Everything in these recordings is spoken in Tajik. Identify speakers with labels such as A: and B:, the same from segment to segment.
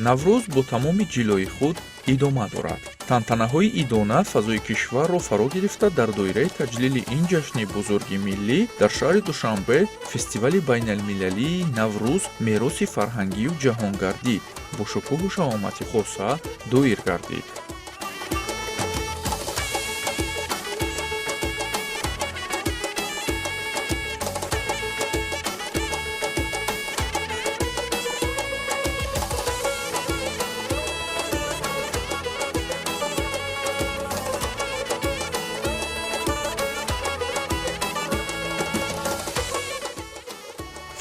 A: наврӯз бо тамоми ҷилои худ идома дорад. тантанаҳои идона фазои кишварро фаро гирифта дар доираи таҷлили ин ҷашни бузурги миллӣ дар шаҳри душанбе фестивали байналмилалии наврӯз мероси фарҳангию ҷаҳонгардӣ бо шукӯҳу шаомати хоса доир гардид.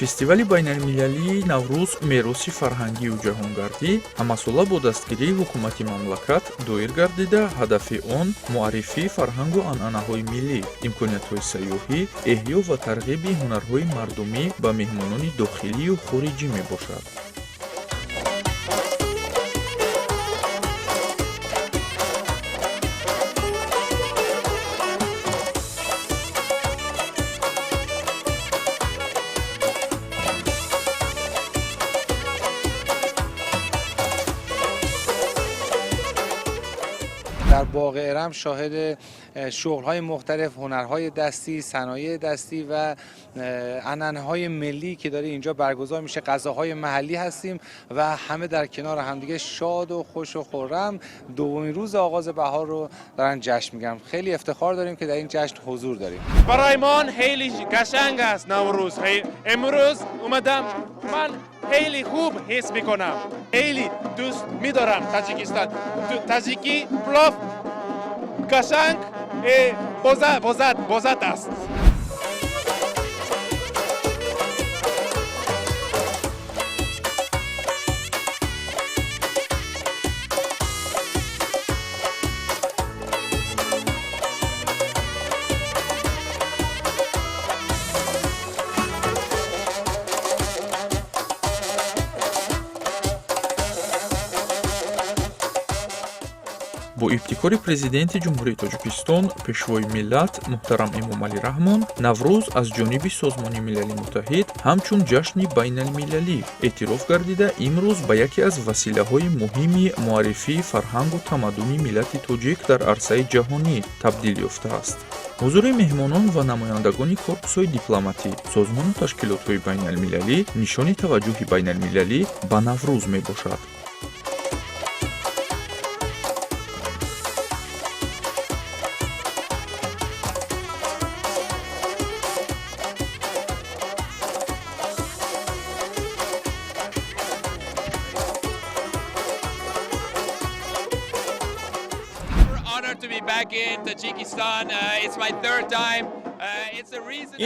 A: фестивали байналмилалии наврӯз мероси фарҳангию ҷаҳонгардӣ ҳамасола бо дастгирии ҳукумати мамлакат доир гардида, ҳадафи он муаррифии фарҳангу анъанаҳои миллӣ, имкониятҳои сайёҳӣ, эҳё ва тарғиби ҳунарҳои мардумӣ ба меҳмонони дохилию хориҷӣ мебошад.
B: در باغ ارم شاهد شغل‌های مختلف، هنرهای دستی، صنایع دستی و عنعنه‌های ملی که داره اینجا برگزار میشه، غذاهای محلی هستیم و همه در کنار همدیگه شاد و خوش و خرم دومین روز آغاز بهار رو دارن جشن میگیرن. خیلی افتخار داریم که در این جشن حضور داریم.
C: برای من خیلی قشنگ است نوروز. امروز اومدم من خیلی خوب حس میکنم. خیلی دوست میدارم تاجیکستان. تاجیکی پلاف قشنگ بازد است.
A: бо ибтикори президенти ҷумҳурии Тоҷикистон, пешвои миллат муҳтарам Эмомалӣ Раҳмон, Наврӯз аз ҷониби Созмони Милали Муттаҳид ҳамчун ҷашни байналмилалӣ эътироф гардида, имрӯз ба яке аз василаҳои муҳими муаррифии фарҳангу тамаддуни миллати тоҷик дар арсаи ҷаҳонӣ табдил ёфтааст. ҳузури меҳмонон ва намояндагони корпусҳои дипломатӣ, созмону ташкилотҳои байналмилалӣ нишони таваҷҷӯҳи байналмилалӣ ба Наврӯз мебошад.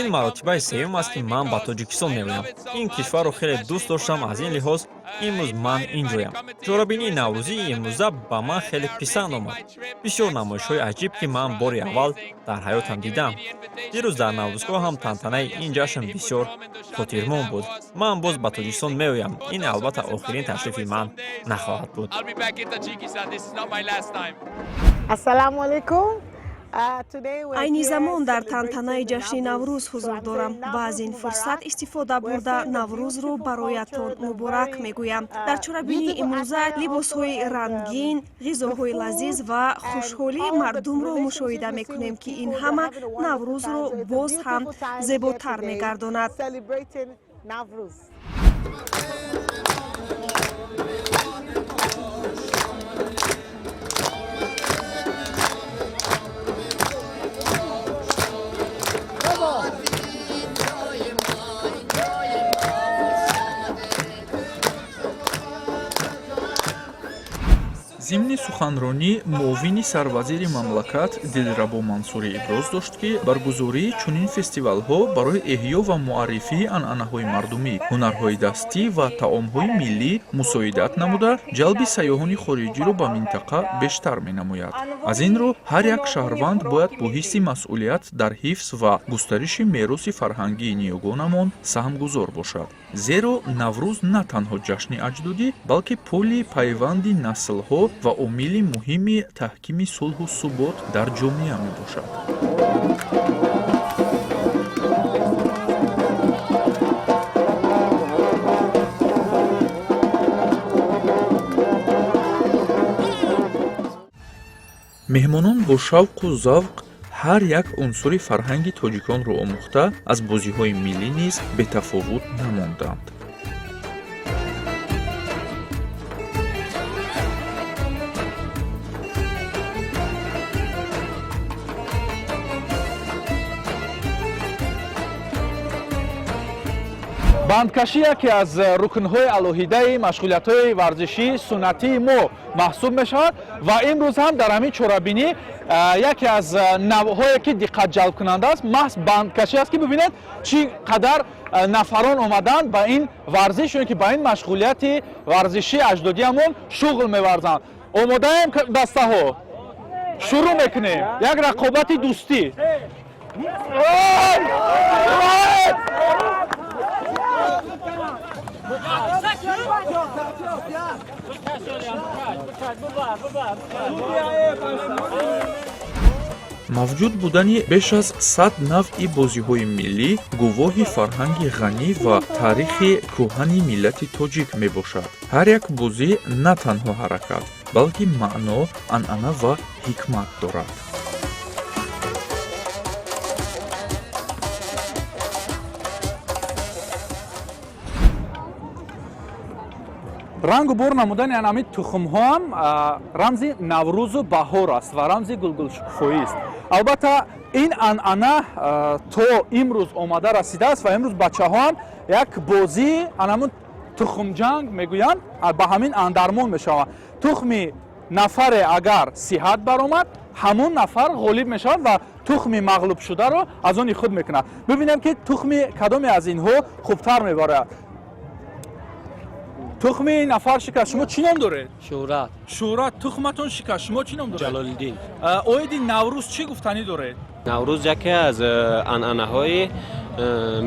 D: ин маротибаи сеюм аст ки ман ба тоҷикистон меоям. ин кишварро хеле дӯст доштам. Аз ин лиҳоз имрӯз ман инҷоям. ҷорабинии наврӯзии имрӯза ба ман хеле писанд омад. бисёр намоишҳои аҷиб, ки ман бори аввал дар ҳаётам дидам. дирӯз дар наврӯзгоҳ ҳам тантанаи ин ҷашн бисёр хотирмон буд. ман боз ба тоҷикистон меоям. ин албатта охирин ташрифи ман нахоҳад буд.
E: ассалому алайкум.
F: айни замон дар тантанаи ҷашни наврӯз ҳузур дорам ва аз ин фурсат истифода бурда наврӯзро бароятон муборак мегӯям. дар чорабинии имрӯза либосҳои рангин, ғизоҳои лазиз ва хушҳолии мардумро мушоҳида мекунем, ки ин ҳама наврӯзро боз ҳам зеботар мегардонад.
A: зимни суханронӣ муовини сарвазири мамлакат Дилрабо Мансурӣ иброз дошт, ки баргузории чунин фестивалҳо барои эҳё ва муаррифии анъанаҳои мардумӣ, ҳунарҳои дастӣ ва таомҳои миллӣ мусоидат намуда, ҷалби сайёҳони хориҷиро ба минтақа бештар менамояд. аз ин рӯ ҳар як шаҳрванд бояд бо ҳисси масъулият дар ҳифз ва густариши мероси фарҳангии ниёгонамон саҳмгузор бошад. зеро Наврӯз на танҳо ҷашни аҷдодӣ, балки пӯли пайванди наслҳо ва омили муҳими таҳкими сулҳу субот дар ҷомеа мебошад. меҳмонон бо шавқу завқ ҳар як унсури фарҳанги тоҷиконро омӯхта аз бозиҳои миллӣ низ бетафовут намонданд.
G: бандкашӣ яке аз рукнҳои алоҳидаи машғулиятҳои варзишӣ суннатии мо маҳсуб мешавад ва имрӯз ҳам дар ҳамин чорабинӣ яке аз навъҳое ки диққатҷалбкунанда аст маҳз бандкашӣ аст ки бибинед чӣ қадар нафарон омаданд ба ин варзиш ё ки ба ин машғулияти варзиши аҷдодиамон шуғл меварзанд. Омодаем дастаҳо? Шурӯъ мекунем. Як рақобати дӯстӣ.
A: мавҷуд будани беш аз 100 навъи бозиҳои миллӣ гувоҳи фарҳанги ғанӣ ва таърихи кӯҳани миллати тоҷик мебошад. ҳар як бозӣ на танҳо ҳаракат, балки маъно, анъана ва ҳикмат дорад.
G: рангу бор намудани анамид тухмҳоам рамзи наврӯзу баҳор аст ва рамзи гулгулшукуфоӣ аст. албатта ин анъана то имрӯз омада расидааст ва имрӯз бачаҳоам як бозӣ анамун тухмҷанг мегӯянд ба ҳамин андармон мешавад. тухми нафаре агар сиҳат баромад ҳамон нафар ғолиб мешавад ва тухми мағлубшударо аз они худ мекунад. бибинем ки тухми кадоме аз инҳо хубтар мебарад. тухми нафар шикаст шумо чӣ ном доред?
H: шӯҳрат.
G: шӯҳрат. тухматон шикаст шумо чӣ ном доред?
H: ҷалолиддин.
G: оиди наврӯз чӣ гуфтанӣ доред?
H: наврӯз яке аз анъанаҳои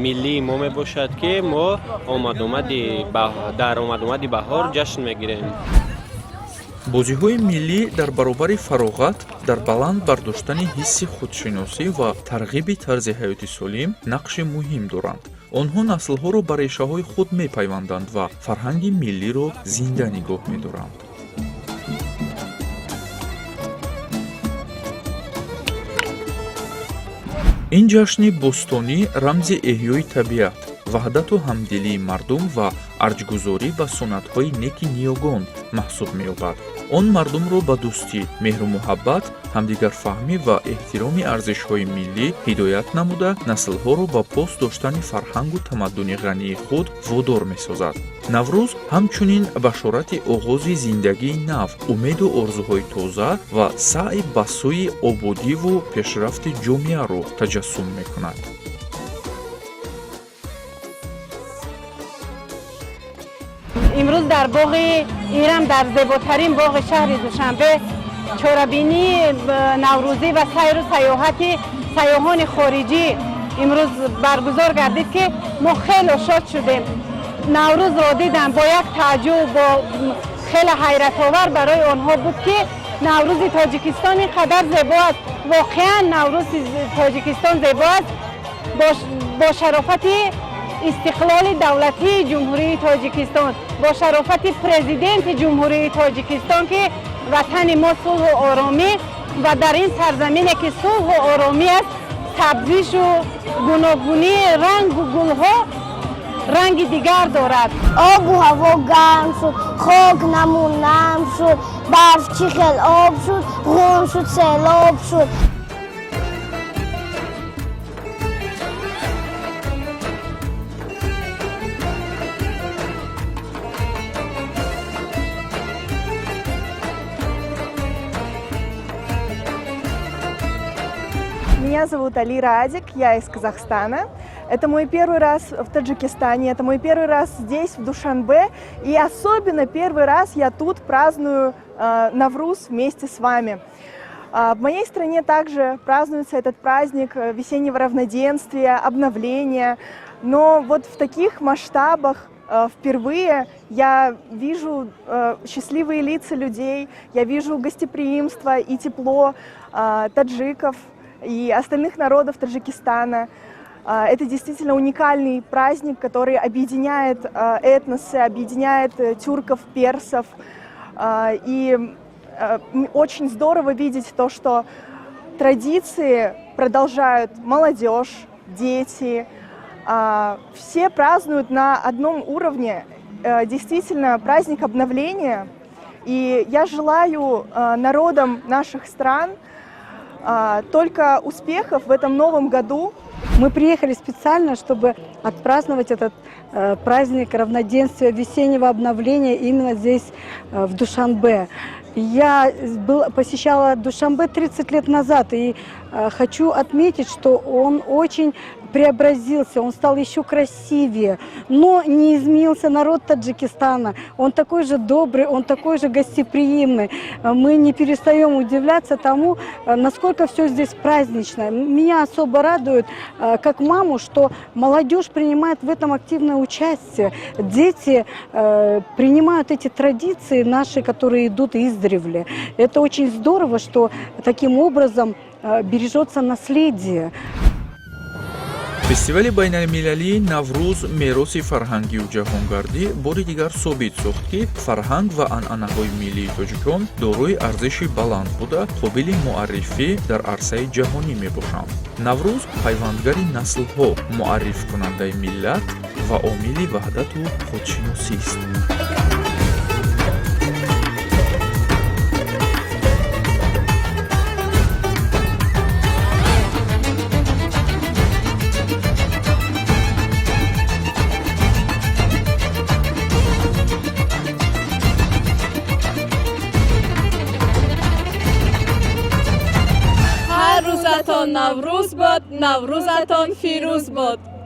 H: миллии мо мебошад ки мо дар омадомади баҳор ҷашн мегирем.
A: бозиҳои миллӣ дар баробари фароғат дар баланд бардоштани ҳисси худшиносӣ ва тарғиби тарзи ҳаёти солим нақши муҳим доранд. онҳо наслҳоро ба решаҳои худ мепайванданд ва фарҳанги миллиро зинда нигоҳ медоранд. ин ҷашни бӯстонӣ рамзи эҳёи табиат, ваҳдату ҳамдилии мардум ва арҷгузорӣ ба суннатҳои неки ниёгон маҳсуб меёбад. он мардумро ба дӯстӣ, меҳру муҳаббат, ҳамдигарфаҳмӣ ва эҳтироми арзишҳои миллӣ ҳидоят намуда, наслҳоро ба пос доштани фарҳангу тамаддуни ғании худ водор месозад. наврӯз ҳамчунин башорати оғози зиндагии нав, умеду орзуҳои тоза ва саъи ба сӯи ободиву пешрафти ҷомеаро таҷассум мекунад.
I: имрӯз дар боғи ирам, дар зеботарин боғи шаҳри душанбе чорабинии наврӯзӣ ва сайру сайёҳати сайёҳони хориҷӣ имрӯз баргузор гардид ки мо хеле шод шудем. наврӯзро дидам бо як тааҷҷуб, бо хеле ҳайратовар барои онҳо буд ки наврӯзи тоҷикистон ин қадар зебо аст. воқеан наврӯзи тоҷикистон зебо аст бо шарофати истиқлоли давлатии ҷумҳурии тоҷикистон, бо шарофати президенти ҷумҳурии тоҷикистон ки ватани мо сулҳу оромӣ ва дар ин сарзамине ки сулҳу оромӣ аст, сабзишу гуногунии рангу гулҳо ранги дигар дорад.
J: обу ҳаво гарм шуд, хок намун нам шуд, барф чӣ хел об шуд, ғун шуд, селоб шуд.
K: Меня зовут Али Радик, я из Казахстана. Это мой первый раз в Таджикистане, это мой первый раз здесь, в Душанбе. И особенно первый раз я тут праздную Навруз вместе с вами. В моей стране также празднуется этот праздник весеннего равноденствия, обновления. Но вот в таких масштабах впервые я вижу счастливые лица людей, я вижу гостеприимство и тепло таджиков и остальных народов Таджикистана. Это действительно уникальный праздник, который объединяет этносы, объединяет тюрков, персов. И очень здорово видеть то, что традиции продолжают молодежь, дети. Все празднуют на одном уровне. Действительно, праздник обновления. И я желаю народам наших стран только успехов в этом новом году.
I: Мы приехали специально, чтобы отпраздновать этот праздник равноденствия, весеннего обновления именно здесь, в Душанбе. Я посещала Душанбе 30 лет назад, и хочу отметить, что он очень преобразился, он стал еще красивее, но не изменился народ Таджикистана. Он такой же добрый, он такой же гостеприимный. Мы не перестаем удивляться тому, насколько все здесь празднично. Меня особо радует, как маму, что молодежь принимает в этом активное участие. Дети принимают эти традиции наши, которые идут издревле. Это очень здорово, что таким образом бережется наследие.
A: фестивали байналмилалии наврӯз мероси фарҳангию ҷаҳонгардӣ бори дигар собит сохт ки фарҳанг ва анъанаҳои миллии тоҷикон дорои арзиши баланд буда қобили муаррифӣ дар арсаи ҷаҳонӣ мебошанд. наврӯз пайвандгари наслҳо, муаррифкунандаи миллат ва омили ваҳдату худшиносист.
F: روزتان نوروز باد، نوروزتان فیروز باد.